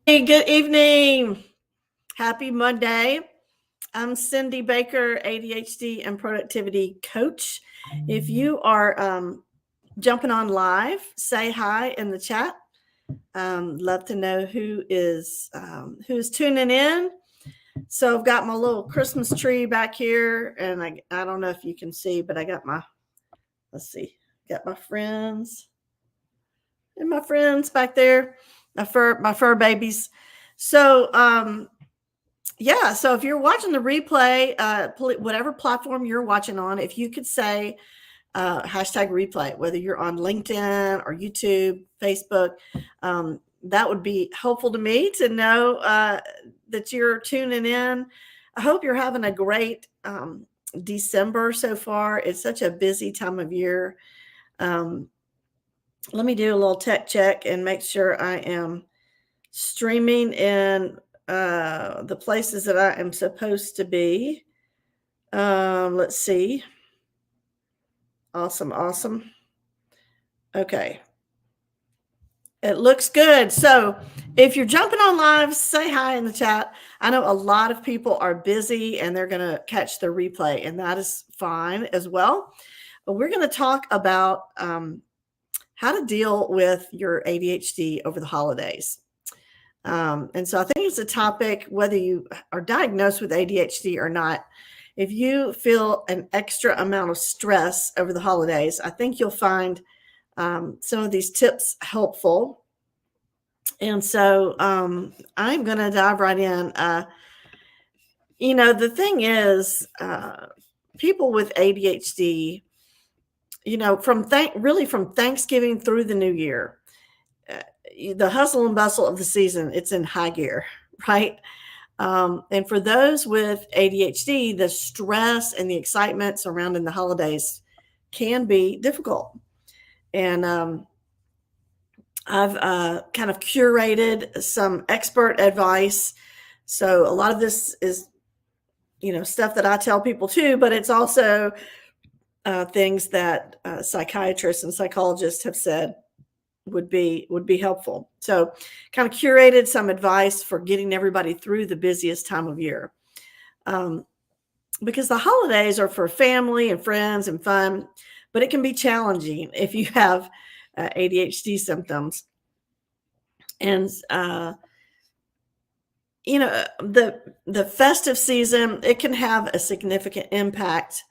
Hey, good evening. Happy Monday. I'm Cindy Baker, ADHD and productivity coach. If you are jumping on live, say hi in the chat. Love to know who's tuning in. So I've got my little Christmas tree back here, and I don't know if you can see, but I got let's see, got my friends and my friends back there, my fur babies. So yeah, so if you're watching the replay, whatever platform you're watching on, if you could say hashtag replay, whether you're on LinkedIn or YouTube, Facebook, that would be helpful to me to know that you're tuning in. I hope you're having a great December so far. It's such a busy time of year. Um, Let me do a little tech check and make sure I am streaming in the places that I am supposed to be. Let's see. Awesome, awesome. Okay. It looks good. So if you're jumping on live, say hi in the chat. I know a lot of people are busy and they're going to catch the replay, and that is fine as well. But we're going to talk about how to deal with your ADHD over the holidays. And so I think it's a topic, whether you are diagnosed with ADHD or not, if you feel an extra amount of stress over the holidays, I think you'll find some of these tips helpful. And so I'm going to dive right in. The thing is, people with ADHD, really from Thanksgiving through the new year, the hustle and bustle of the season, it's in high gear, right? And for those with ADHD, the stress and the excitement surrounding the holidays can be difficult. And I've kind of curated some expert advice. So a lot of this is, stuff that I tell people too, but it's also things that psychiatrists and psychologists have said would be helpful. So kind of curated some advice for getting everybody through the busiest time of year. Because the holidays are for family and friends and fun, but it can be challenging if you have ADHD symptoms. And the festive season, it can have a significant impact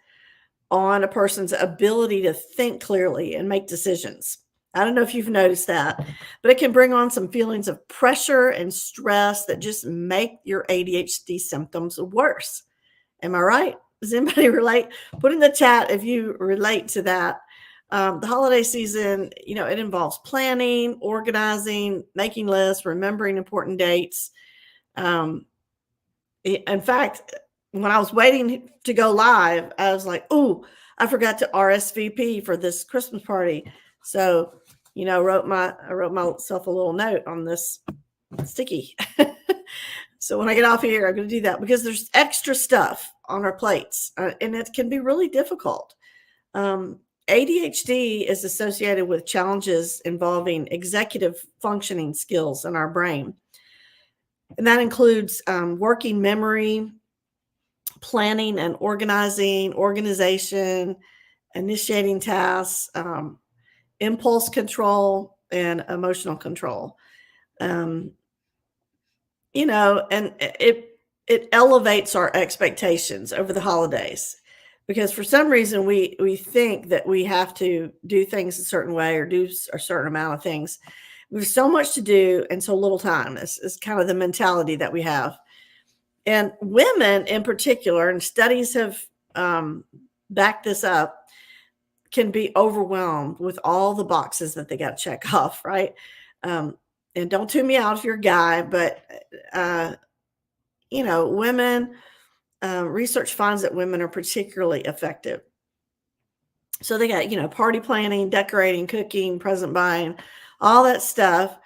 on a person's ability to think clearly and make decisions. I don't know if you've noticed that, but it can bring on some feelings of pressure and stress that just make your ADHD symptoms worse. Am I right? Does anybody relate? Put in the chat if you relate to that. The holiday season, it involves planning, organizing, making lists, remembering important dates. In fact, when I was waiting to go live, I was like, "Oh, I forgot to RSVP for this Christmas party." So, I wrote myself a little note on this sticky. So when I get off here, I'm going to do that because there's extra stuff on our plates, and it can be really difficult. ADHD is associated with challenges involving executive functioning skills in our brain. And that includes working memory, planning and organization, initiating tasks, impulse control, and emotional control. And it elevates our expectations over the holidays, because for some reason we think that we have to do things a certain way or do a certain amount of things. There's so much to do and so little time. It's kind of the mentality that we have. And women in particular, and studies have backed this up, can be overwhelmed with all the boxes that they got to check off, right? And don't tune me out if you're a guy, but women, research finds that women are particularly effective. So they got, party planning, decorating, cooking, present buying, all that stuff.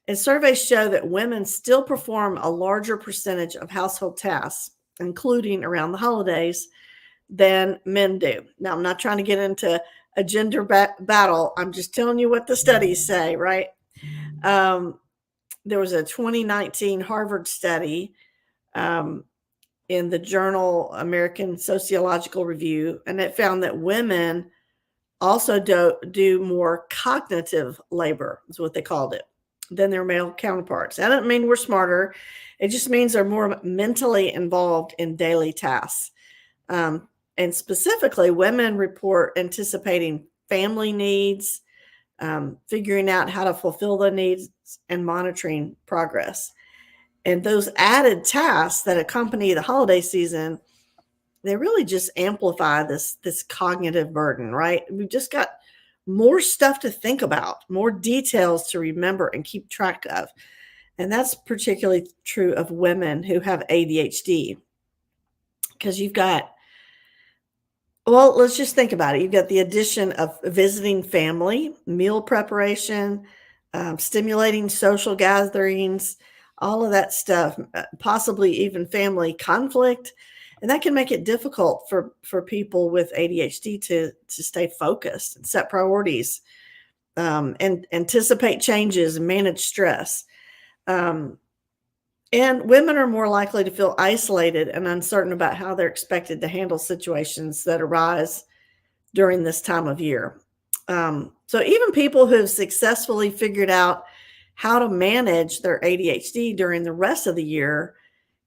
And surveys show that women still perform a larger percentage of household tasks, including around the holidays, than men do. Now, I'm not trying to get into a gender battle. I'm just telling you what the studies say, right? there was a 2019 Harvard study um, in the journal American Sociological Review, and it found that women also do more cognitive labor, is what they called it, than their male counterparts. That doesn't mean we're smarter. It just means they're more mentally involved in daily tasks. And specifically, women report anticipating family needs, figuring out how to fulfill the needs, and monitoring progress. And those added tasks that accompany the holiday season, they really just amplify this cognitive burden, right? We've just got more stuff to think about, more details to remember and keep track of. And that's particularly true of women who have ADHD, because you've got, well, let's just think about it. You've got the addition of visiting family, meal preparation, stimulating social gatherings, all of that stuff, possibly even family conflict. And that can make it difficult for people with ADHD to stay focused and set priorities, and anticipate changes and manage stress. Um, and women are more likely to feel isolated and uncertain about how they're expected to handle situations that arise during this time of year. So even people who've successfully figured out how to manage their ADHD during the rest of the year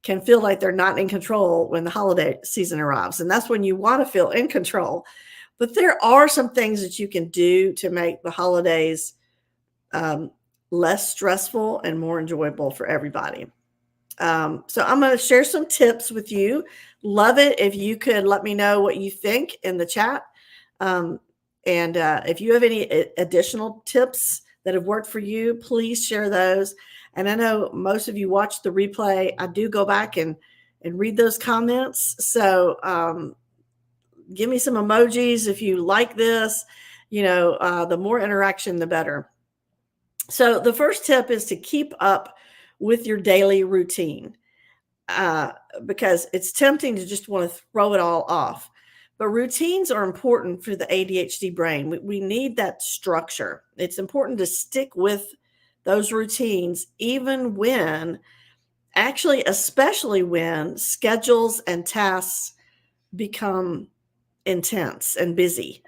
can feel like they're not in control when the holiday season arrives. And that's when you want to feel in control. But there are some things that you can do to make the holidays less stressful and more enjoyable for everybody. So I'm going to share some tips with you. Love it if you could let me know what you think in the chat. And if you have any additional tips that have worked for you, please share those. And I know most of you watch the replay. I do go back and read those comments. So give me some emojis if you like this. The more interaction, the better. So the first tip is to keep up with your daily routine, because it's tempting to just want to throw it all off. But routines are important for the ADHD brain. We need that structure. It's important to stick with those routines, even when, especially when schedules and tasks become intense and busy.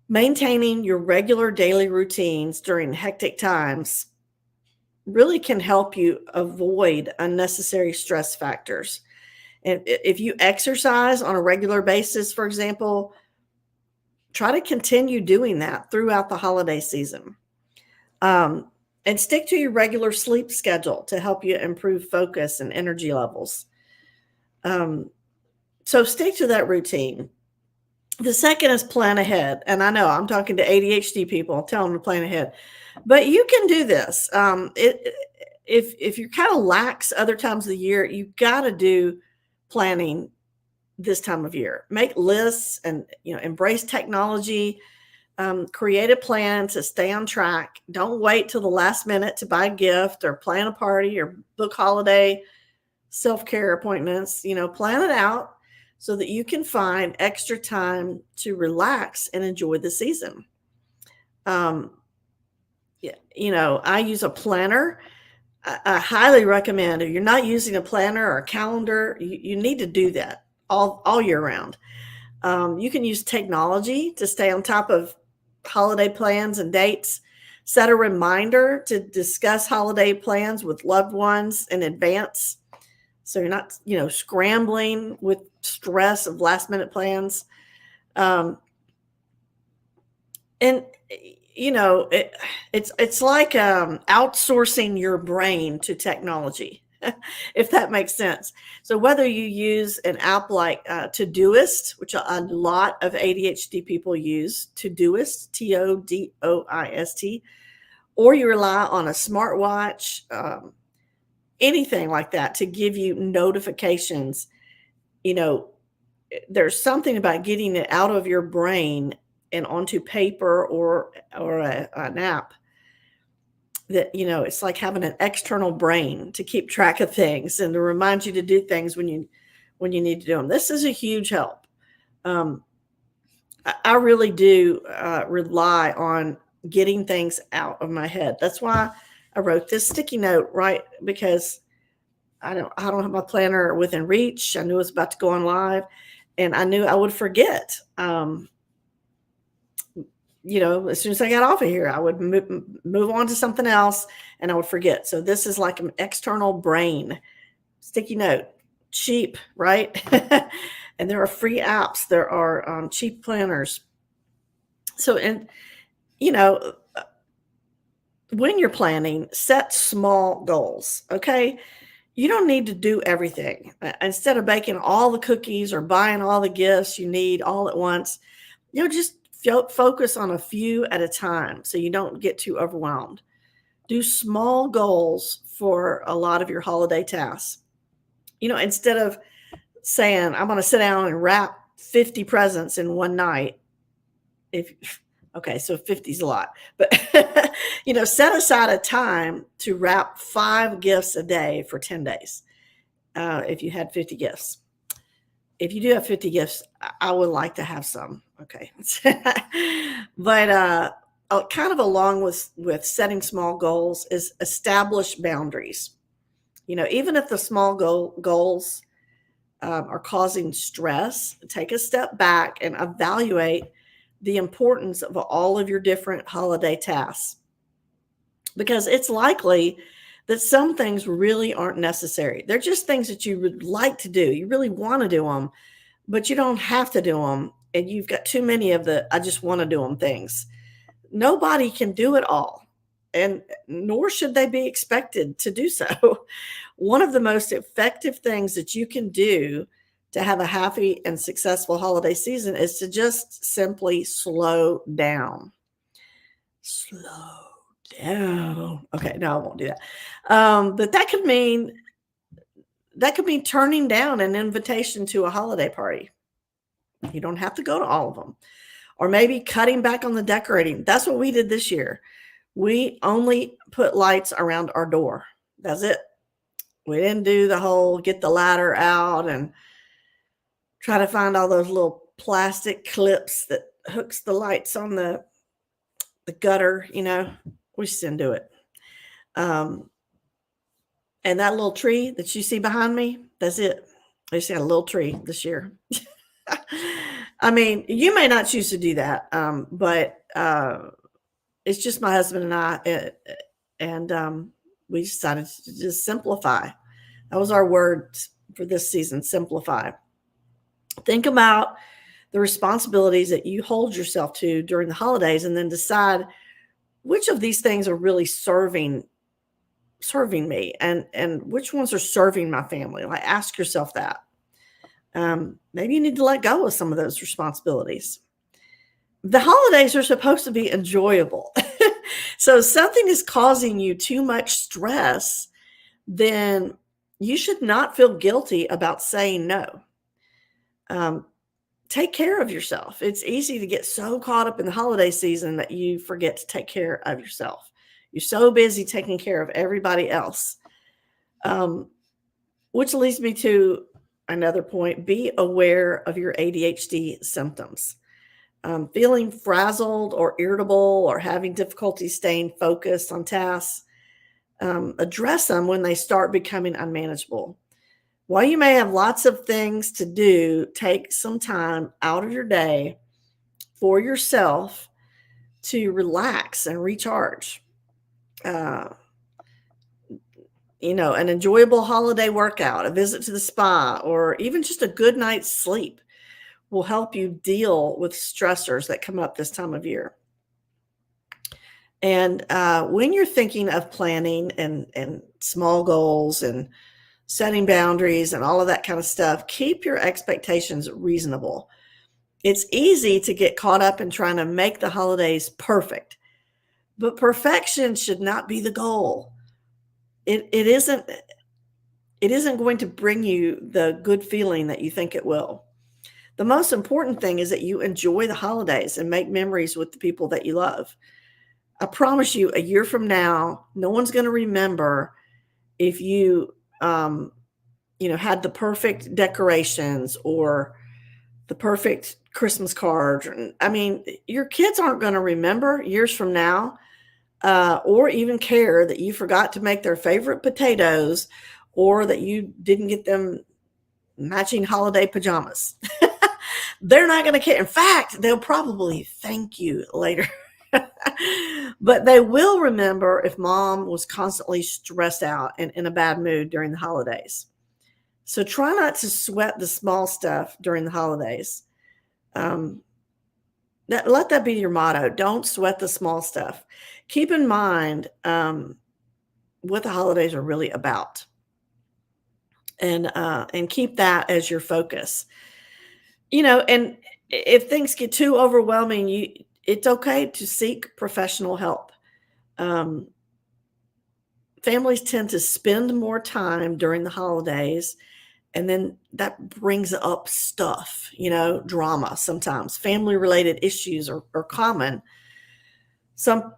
Maintaining your regular daily routines during hectic times really can help you avoid unnecessary stress factors. And if you exercise on a regular basis, for example, try to continue doing that throughout the holiday season. And stick to your regular sleep schedule to help you improve focus and energy levels. So stick to that routine. The second is plan ahead. And I know I'm talking to ADHD people, tell them to plan ahead. But you can do this. If you're kind of lax other times of the year, you've got to do planning this time of year. Make lists and embrace technology. Create a plan to stay on track. Don't wait till the last minute to buy a gift or plan a party or book holiday self-care appointments. Plan it out so that you can find extra time to relax and enjoy the season. I use a planner. I highly recommend, if you're not using a planner or a calendar, you need to do that all year round. You can use technology to stay on top of holiday plans and dates. Set a reminder to discuss holiday plans with loved ones in advance, so you're not, scrambling with stress of last minute plans. And it's like outsourcing your brain to technology, if that makes sense. So whether you use an app like Todoist, which a lot of ADHD people use, Todoist, Todoist, or you rely on a smartwatch, anything like that to give you notifications, there's something about getting it out of your brain and onto paper or an app that, it's like having an external brain to keep track of things and to remind you to do things when you need to do them. This is a huge help. I really do rely on getting things out of my head. That's why I wrote this sticky note, right? Because I don't have my planner within reach. I knew it was about to go on live, and I knew I would forget. As soon as I got off of here, I would move on to something else, and I would forget. So this is like an external brain sticky note, cheap, right? And there are free apps. There are cheap planners. So, and you know, when you're planning, set small goals. Okay. You don't need to do everything. Instead of baking all the cookies or buying all the gifts you need all at once, just focus on a few at a time so you don't get too overwhelmed. Do small goals for a lot of your holiday tasks. Instead of saying, I'm going to sit down and wrap 50 presents in one night. So 50 is a lot, but set aside a time to wrap 5 gifts a day for 10 days. If you had 50 gifts, if you do have 50 gifts, I would like to have some. Okay. But kind of along with setting small goals is establish boundaries. Even if the small goals are causing stress, take a step back and evaluate the importance of all of your different holiday tasks, because it's likely that some things really aren't necessary. They're just things that you would like to do. You really want to do them, but you don't have to do them. And you've got too many of the I just want to do them things. Nobody can do it all, and nor should they be expected to do so. One of the most effective things that you can do to have a happy and successful holiday season is to just simply slow down. Slow down. Okay, no, I won't do that. But that could mean turning down an invitation to a holiday party. You don't have to go to all of them. Or maybe cutting back on the decorating. That's what we did this year. We only put lights around our door. That's it. We didn't do the whole get the ladder out and try to find all those little plastic clips that hooks the lights on the gutter. We just didn't do it. And that little tree that you see behind me, that's it. I just got a little tree this year. I mean, you may not choose to do that, but it's just my husband and I, and we decided to just simplify. That was our word for this season, simplify. Think about the responsibilities that you hold yourself to during the holidays, and then decide which of these things are really serving me, and which ones are serving my family. Like, ask yourself that. Maybe you need to let go of some of those responsibilities. The holidays are supposed to be enjoyable. So if something is causing you too much stress, then you should not feel guilty about saying no. Take care of yourself. It's easy to get so caught up in the holiday season that you forget to take care of yourself. You're so busy taking care of everybody else. Which leads me to another point. Be aware of your ADHD symptoms. Feeling frazzled or irritable or having difficulty staying focused on tasks, address them when they start becoming unmanageable. While you may have lots of things to do, take some time out of your day for yourself to relax and recharge. An enjoyable holiday workout, a visit to the spa, or even just a good night's sleep will help you deal with stressors that come up this time of year. And when you're thinking of planning and small goals and setting boundaries and all of that kind of stuff, keep your expectations reasonable. It's easy to get caught up in trying to make the holidays perfect, but perfection should not be the goal. It isn't going to bring you the good feeling that you think it will. The most important thing is that you enjoy the holidays and make memories with the people that you love. I promise you, a year from now, no one's going to remember if you, had the perfect decorations or the perfect Christmas card. I mean, your kids aren't going to remember years from now or even care that you forgot to make their favorite potatoes or that you didn't get them matching holiday pajamas. They're not going to care. In fact, they'll probably thank you later. But they will remember if mom was constantly stressed out and in a bad mood during the holidays. So try not to sweat the small stuff during the holidays. Um, let that be your motto. Don't sweat the small stuff. Keep in mind what the holidays are really about, and keep that as your focus. And if things get too overwhelming, it's okay to seek professional help. Um, Families tend to spend more time during the holidays, and then that brings up stuff, drama. Sometimes family related issues are common. Some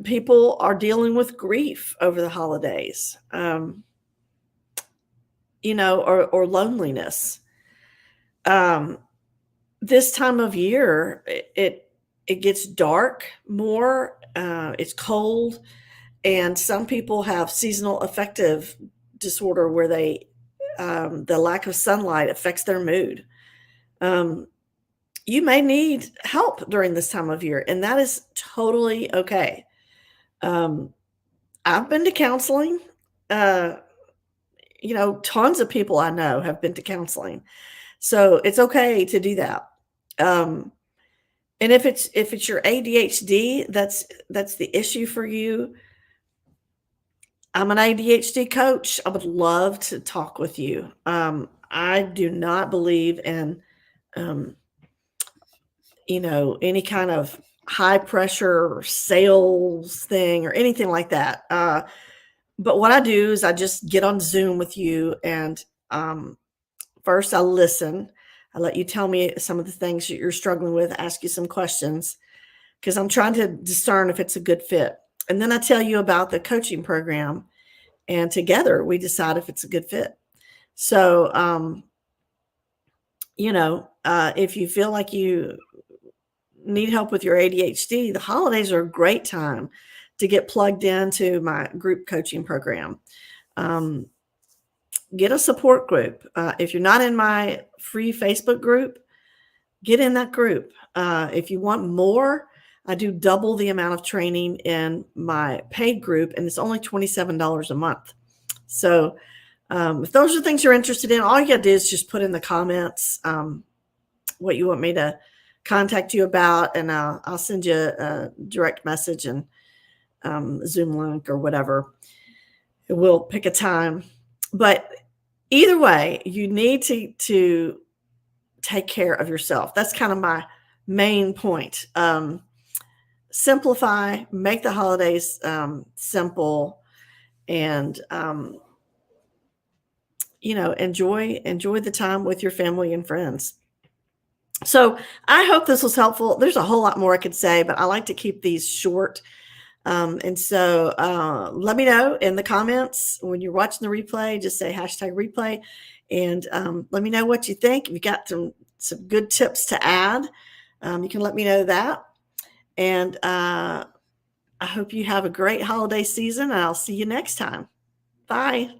people are dealing with grief over the holidays, or loneliness. Um, this time of year, it gets dark more. It's cold, and some people have seasonal affective disorder where the lack of sunlight affects their mood. Um, you may need help during this time of year, and that is totally okay. Um, I've been to counseling. Uh, Tons of people I know have been to counseling, so it's okay to do that. Um, and if it's your ADHD, that's the issue for you. I'm an ADHD coach. I would love to talk with you. I do not believe in, um, any kind of high pressure sales thing or anything like that. But what I do is I just get on Zoom with you, and first I listen. I let you tell me some of the things that you're struggling with, ask you some questions because I'm trying to discern if it's a good fit. And then I tell you about the coaching program, and together we decide if it's a good fit. So, if you feel like you need help with your ADHD, the holidays are a great time to get plugged into my group coaching program. Um, get a support group. If you're not in my free Facebook group, get in that group. If you want more, I do double the amount of training in my paid group, and it's only $27 a month. So, if those are things you're interested in, all you got to do is just put in the comments what you want me to contact you about, and I'll send you a direct message and Zoom link or whatever. We'll pick a time. But either way, you need to take care of yourself. That's kind of my main point. Simplify, make the holidays simple, and enjoy the time with your family and friends. So I hope this was helpful. There's a whole lot more I could say, but I like to keep these short. And so let me know in the comments when you're watching the replay. Just say #replay, and let me know what you think. If you got some good tips to add, you can let me know that. And I hope you have a great holiday season, and I'll see you next time. Bye.